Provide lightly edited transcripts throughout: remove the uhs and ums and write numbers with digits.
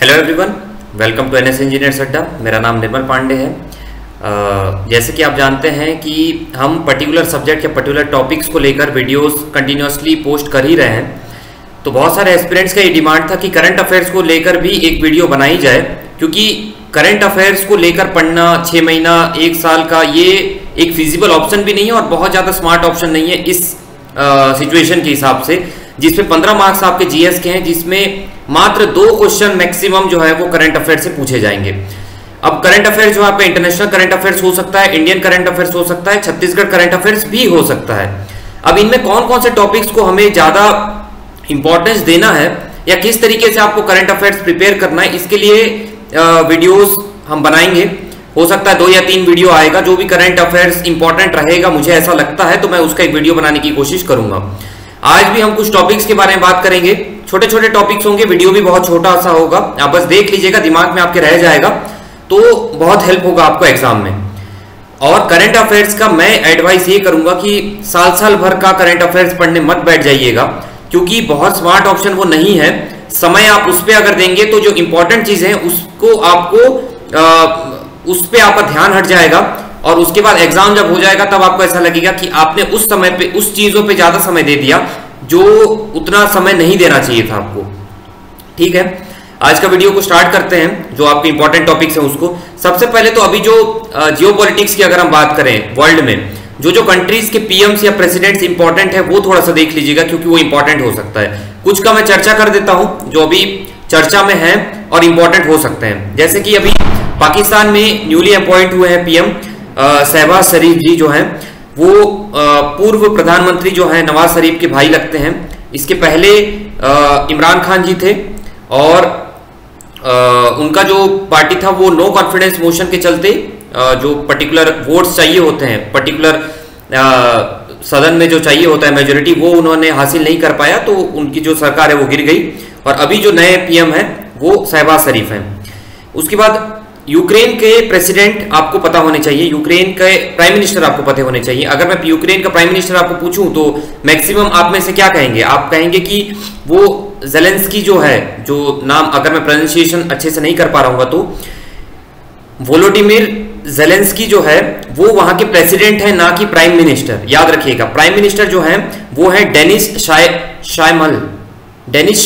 Hello everyone, welcome to NS engineers अड्डा। मेरा नाम निर्मल पांडे है। जैसे कि आप जानते हैं कि हम पर्टिकुलर सब्जेक्ट या पर्टिकुलर टॉपिक्स को लेकर वीडियोस कंटिन्यूसली पोस्ट कर ही रहे हैं। तो बहुत सारे एस्पिरेंट्स का ये डिमांड था कि करंट अफेयर्स को लेकर भी एक वीडियो बनाई जाए, क्योंकि करंट अफेयर्स को लेकर पढ़ना 6 महीना 1 साल का ये एक फिजिबल ऑप्शन भी नहीं है और बहुत ज़्यादा स्मार्ट ऑप्शन नहीं है इस सिचुएशन के हिसाब से, जिसमें 15 मार्क्स आपके जीएस के हैं, जिसमें मात्र 2 क्वेश्चन मैक्सिमम जो है वो करंट अफेयर से पूछे जाएंगे। अब करंट अफेयर जो आपका इंटरनेशनल करंट अफेयर्स हो सकता है, इंडियन करंट अफेयर्स हो सकता है, छत्तीसगढ़ करंट अफेयर्स भी हो सकता है। अब इनमें कौन कौन से टॉपिक्स को हमें ज्यादा इंपॉर्टेंस देना है या किस तरीके से आपको करंट अफेयर्स प्रिपेयर करना है, इसके लिए वीडियोस हम बनाएंगे। हो सकता है 2 या 3 वीडियो आएगा। जो भी करंट अफेयर्स इंपॉर्टेंट रहेगा, मुझे ऐसा लगता है, तो मैं उसका एक वीडियो बनाने की कोशिश करूंगा। आज भी हम कुछ टॉपिक्स के बारे में बात करेंगे। छोटे छोटे टॉपिक्स होंगे, वीडियो भी बहुत छोटा सा होगा, आप बस देख लीजिएगा, दिमाग में आपके रह जाएगा तो बहुत हेल्प होगा आपको एग्जाम में। और करंट अफेयर्स का मैं एडवाइस ये करूंगा कि साल साल भर का करंट अफेयर्स पढ़ने मत बैठ जाइएगा, क्योंकि बहुत स्मार्ट ऑप्शन वो नहीं है। समय आप उस पर अगर देंगे तो जो इंपॉर्टेंट चीज है उसको आपको उस पर आपका ध्यान हट जाएगा, और उसके बाद एग्जाम जब हो जाएगा तब आपको ऐसा लगेगा कि आपने उस समय पे उस चीजों पे ज्यादा समय दे दिया जो उतना समय नहीं देना चाहिए था आपको। ठीक है, आज का वीडियो को स्टार्ट करते हैं। जो आपके इंपॉर्टेंट टॉपिक्स हैं उसको सबसे पहले तो अभी जो जियोपॉलिटिक्स की अगर हम बात करें वर्ल्ड में, जो कंट्रीज के पीएम्स या प्रेसिडेंट्स इंपॉर्टेंट है वो थोड़ा सा देख लीजिएगा, क्योंकि वो इंपॉर्टेंट हो सकता है। कुछ का मैं चर्चा कर देता हूं जो अभी चर्चा में है और इंपॉर्टेंट हो सकते हैं। जैसे कि अभी पाकिस्तान में न्यूली अपॉइंट हुए हैं पीएम शहबाज शरीफ जी, जो हैं वो पूर्व प्रधानमंत्री जो है नवाज शरीफ के भाई लगते हैं। इसके पहले इमरान खान जी थे, और उनका जो पार्टी था वो नो कॉन्फिडेंस मोशन के चलते जो पर्टिकुलर वोट्स चाहिए होते हैं, पर्टिकुलर सदन में जो चाहिए होता है मेजोरिटी, वो उन्होंने हासिल नहीं कर पाया, तो उनकी जो सरकार है वो गिर गई। और अभी जो नए पीएम हैं वो शहबाज शरीफ हैं। उसके बाद यूक्रेन के प्रेसिडेंट आपको पता होने चाहिए, यूक्रेन के प्राइम मिनिस्टर आपको पता होने चाहिए। अगर मैं यूक्रेन का प्राइम मिनिस्टर आपको पूछूं तो मैक्सिमम आप में से क्या कहेंगे? आप कहेंगे कि वो ज़ेलेंस्की जो है, जो नाम अगर मैं प्रोनाउंसिएशन अच्छे से नहीं कर पा रहा हूँ तो वोलोडिमिर ज़ेलेंस्की जो है वो वहां के प्रेसिडेंट है, ना कि प्राइम मिनिस्टर। याद रखिएगा, प्राइम मिनिस्टर जो है वो है डेनिस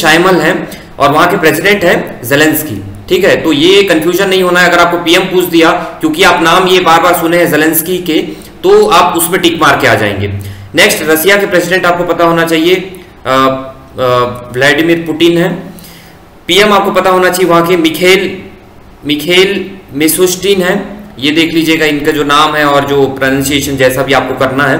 शायमल है, और वहां के प्रेसिडेंट है ज़ेलेंस्की। ठीक है, तो ये कंफ्यूजन नहीं होना है। अगर आपको पीएम पूछ दिया, क्योंकि आप नाम ये बार बार सुने हैं ज़ेलेंस्की के, तो आप उसमें टिक मार के आ जाएंगे। नेक्स्ट, रसिया के प्रेसिडेंट आपको पता होना चाहिए, व्लादिमीर पुतिन है। पीएम आपको पता होना चाहिए वहां के मिखेल मिशुस्टिन है। ये देख लीजिएगा इनका जो नाम है और जो प्रोनाउंसिएशन जैसा भी आपको करना है।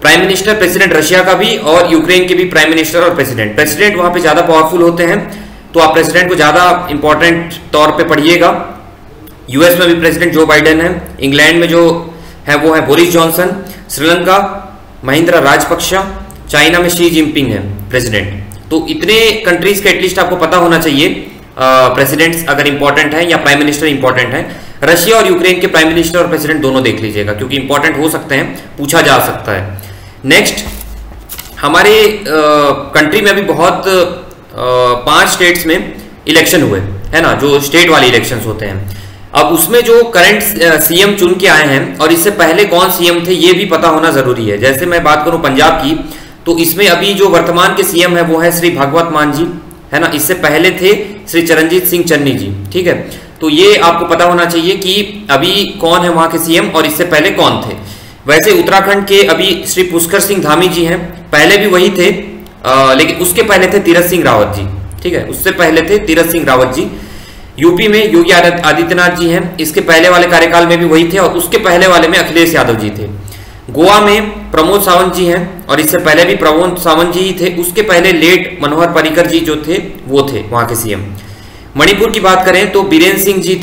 प्राइम मिनिस्टर प्रेसिडेंट रशिया का भी, और यूक्रेन के भी प्राइम मिनिस्टर और प्रेसिडेंट वहां पे ज्यादा पावरफुल होते हैं, तो आप प्रेसिडेंट को ज्यादा इंपॉर्टेंट तौर पे पढ़िएगा। यूएस में भी प्रेसिडेंट जो बाइडेन है, इंग्लैंड में जो है वो है Boris Johnson, Sri Lanka Mahindra Rajapaksa, China में शी जिनपिंग है प्रेसिडेंट। तो इतने कंट्रीज के एटलीस्ट आपको पता होना चाहिए प्रेसिडेंट्स अगर इंपॉर्टेंट है या प्राइम मिनिस्टर इंपॉर्टेंट है। रशिया और यूक्रेन के प्राइम मिनिस्टर और प्रेसिडेंट दोनों देख लीजिएगा, क्योंकि इंपॉर्टेंट हो सकते हैं, पूछा जा सकता है। नेक्स्ट, हमारे कंट्री में अभी बहुत 5 स्टेट्स में इलेक्शन हुए है ना, जो स्टेट वाले इलेक्शंस होते हैं। अब उसमें जो करंट सीएम चुन के आए हैं और इससे पहले कौन सीएम थे ये भी पता होना जरूरी है। जैसे मैं बात करूं पंजाब की, तो इसमें अभी जो वर्तमान के सीएम है वो है श्री भगवत मान जी, है ना। इससे पहले थे श्री चरणजीत सिंह चन्नी जी। ठीक है, तो ये आपको पता होना चाहिए कि अभी कौन है वहां के सीएम और इससे पहले कौन थे। वैसे उत्तराखंड के अभी श्री पुष्कर सिंह धामी जी हैं, पहले भी वही थे, लेकिन उसके पहले थे तीरथ सिंह रावत जी। ठीक है, उससे पहले थे तीरथ सिंह रावत जी। यूपी में योगी आदित्यनाथ जी हैं, इसके पहले वाले कार्यकाल में भी वही थे, और उसके पहले वाले में अखिलेश यादव जी थे। गोवा में प्रमोद सावंत जी हैं, और इससे पहले भी प्रमोद सावंत जी ही थे। उसके पहले लेट मनोहर पर्रिकर जी जो थे वो थे वहां के सीएम। मणिपुर की बात करें तो बीरेन सिंह जी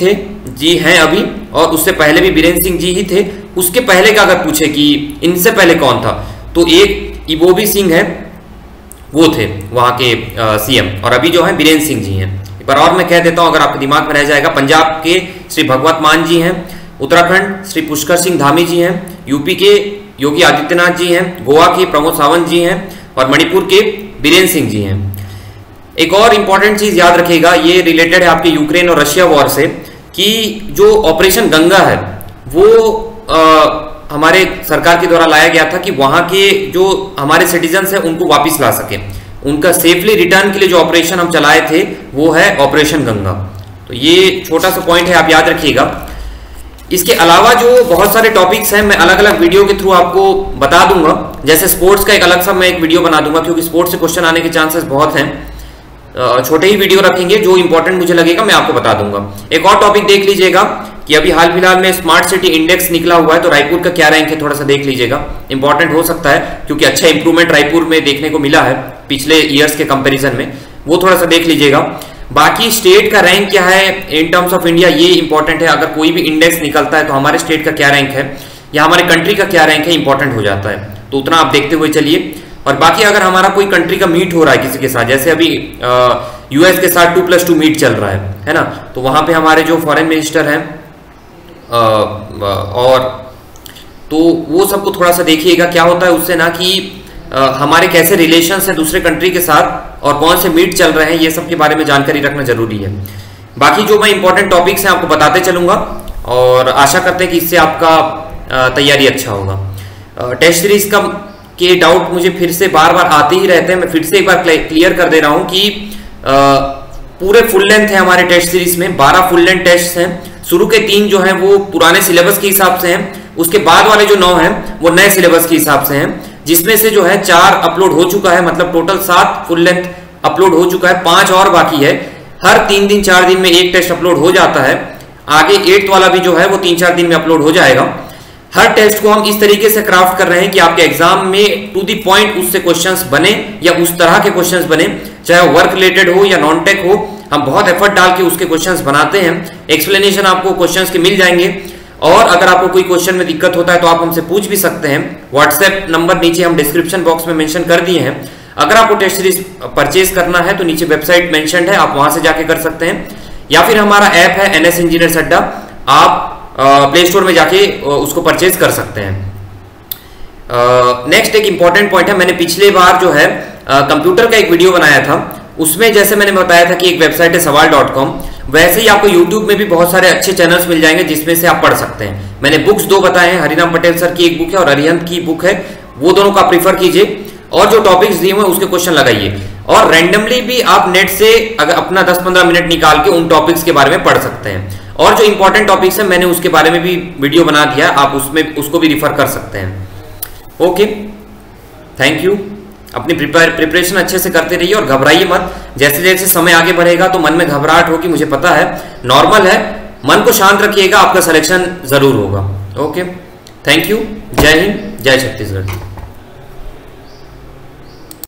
हैं अभी, और उससे पहले भी बीरेन सिंह जी ही थे। उसके पहले का अगर पूछे कि इनसे पहले कौन था, तो एक इबोबी सिंह है, वो थे वहां के सीएम, और अभी जो है बीरेन सिंह जी हैं। एक बार और मैं कह देता हूं, अगर आपके दिमाग में रह जाएगा। पंजाब के श्री भगवत मान जी हैं, उत्तराखंड श्री पुष्कर सिंह धामी जी हैं, यूपी के योगी आदित्यनाथ जी हैं, गोवा के प्रमोद सावंत जी हैं, और मणिपुर के बीरेन सिंह जी हैं। एक और इंपॉर्टेंट चीज याद रखिएगा, ये रिलेटेड है आपके यूक्रेन और रशिया वॉर से, कि जो ऑपरेशन गंगा है वो हमारे सरकार के द्वारा लाया गया था कि वहां के जो हमारे सिटीजन्स हैं उनको वापस ला सके। उनका सेफली रिटर्न के लिए जो ऑपरेशन हम चलाए थे वो है ऑपरेशन गंगा। तो ये छोटा सा पॉइंट है, आप याद रखिएगा। इसके अलावा जो बहुत सारे टॉपिक्स हैं मैं अलग अलग वीडियो के थ्रू आपको बता दूंगा। जैसे स्पोर्ट्स का एक अलग सा मैं एक वीडियो बना दूंगा, क्योंकि स्पोर्ट्स से क्वेश्चन आने के चांसेस बहुत हैं। छोटे ही वीडियो रखेंगे, जो इंपॉर्टेंट मुझे लगेगा मैं आपको बता दूंगा। एक और टॉपिक देख लीजिएगा कि अभी हाल फिलहाल में स्मार्ट सिटी इंडेक्स निकला हुआ है, तो रायपुर का क्या रैंक है थोड़ा सा देख लीजिएगा। इंपॉर्टेंट हो सकता है, क्योंकि अच्छा इंप्रूवमेंट रायपुर में देखने को मिला है पिछले ईयर्स के कंपैरिजन में, वो थोड़ा सा देख लीजिएगा। बाकी स्टेट का रैंक क्या है इन टर्म्स ऑफ इंडिया, ये इंपॉर्टेंट है। अगर कोई भी इंडेक्स निकलता है तो हमारे स्टेट का क्या रैंक है या हमारे कंट्री का क्या रैंक है, इंपॉर्टेंट हो जाता है। तो उतना आप देखते हुए चलिए। और बाकी अगर हमारा कोई कंट्री का मीट हो रहा है किसी के साथ, जैसे अभी यूएस के साथ 2+2 मीट चल रहा है ना, तो वहां पे हमारे जो फॉरेन मिनिस्टर हैं और तो वो सबको थोड़ा सा देखिएगा क्या होता है उससे ना, कि हमारे कैसे रिलेशंस हैं दूसरे कंट्री के साथ और कौन से मीट चल रहे हैं, ये सब के बारे में जानकारी रखना जरूरी है। बाकी जो मैं इंपॉर्टेंट टॉपिक्स हैं आपको बताते चलूंगा और आशा करते हैं कि इससे आपका तैयारी अच्छा होगा। टेस्ट सीरीज का के डाउट मुझे फिर से बार बार आते ही रहते हैं, मैं फिर से एक बार क्लियर कर दे रहा हूं कि पूरे फुल लेंथ है हमारे टेस्ट सीरीज में, 12 फुल लेंथ टेस्ट हैं। शुरू के 3 जो हैं वो पुराने सिलेबस के हिसाब से हैं, उसके बाद वाले जो 9 हैं वो नए सिलेबस के हिसाब से हैं, जिसमें से जो है 4 अपलोड हो चुका है, मतलब टोटल 7 फुल लेंथ अपलोड हो चुका है, 5 और बाकी है। हर 3 दिन 4 दिन में एक टेस्ट अपलोड हो जाता है। आगे 8th वाला भी जो है वो 3-4 दिन में अपलोड हो जाएगा। हर टेस्ट को हम इस तरीके से क्राफ्ट कर रहे हैं कि आपके एग्जाम में टू द पॉइंट उससे क्वेश्चंस बने या उस तरह के क्वेश्चंस बने, चाहे वर्क रिलेटेड हो या नॉन टेक हो। हम बहुत एफर्ट डाल के उसके क्वेश्चंस बनाते हैं। एक्सप्लेनेशन आपको क्वेश्चंस के मिल जाएंगे, और अगर आपको कोई क्वेश्चन में दिक्कत होता है तो आप हमसे पूछ भी सकते हैं। व्हाट्सएप नंबर नीचे हम डिस्क्रिप्शन बॉक्स में मेंशन कर दिए हैं। अगर आपको टेस्ट सीरीज परचेज करना है तो नीचे वेबसाइट मेंशन्ड है, आप वहां से जाके कर सकते हैं, या फिर हमारा ऐप है NS इंजीनियर्स अड्डा, आप प्ले स्टोर में जाके उसको परचेज कर सकते हैं। नेक्स्ट एक इंपॉर्टेंट पॉइंट है, मैंने पिछले बार जो है कंप्यूटर का एक वीडियो बनाया था, उसमें जैसे मैंने बताया था कि एक वेबसाइट है सवाल.com, वैसे ही आपको यूट्यूब में भी बहुत सारे अच्छे चैनल्स मिल जाएंगे जिसमें से आप पढ़ सकते हैं। मैंने बुक्स 2 बताए हैं, हरिराम पटेल सर की एक बुक है और अरिहंत की बुक है, वो दोनों का प्रीफर कीजिए और जो टॉपिक्स दिए हुए उसके क्वेश्चन लगाइए। और रैंडमली भी आप नेट से अगर अपना 10-15 मिनट निकाल के उन टॉपिक्स के बारे में पढ़ सकते हैं। और जो इंपॉर्टेंट टॉपिक्स हैं मैंने उसके बारे में भी वीडियो बना दिया, आप उसमें उसको भी रिफर कर सकते हैं। Okay, thank you. अपनी प्रिपरेशन अच्छे से करते रहिए और घबराइए मत। जैसे जैसे समय आगे बढ़ेगा तो मन में घबराहट होगी, मुझे पता है, नॉर्मल है। मन को शांत रखिएगा, आपका सिलेक्शन जरूर होगा। Okay, thank you. जय हिंद, जय छत्तीसगढ़।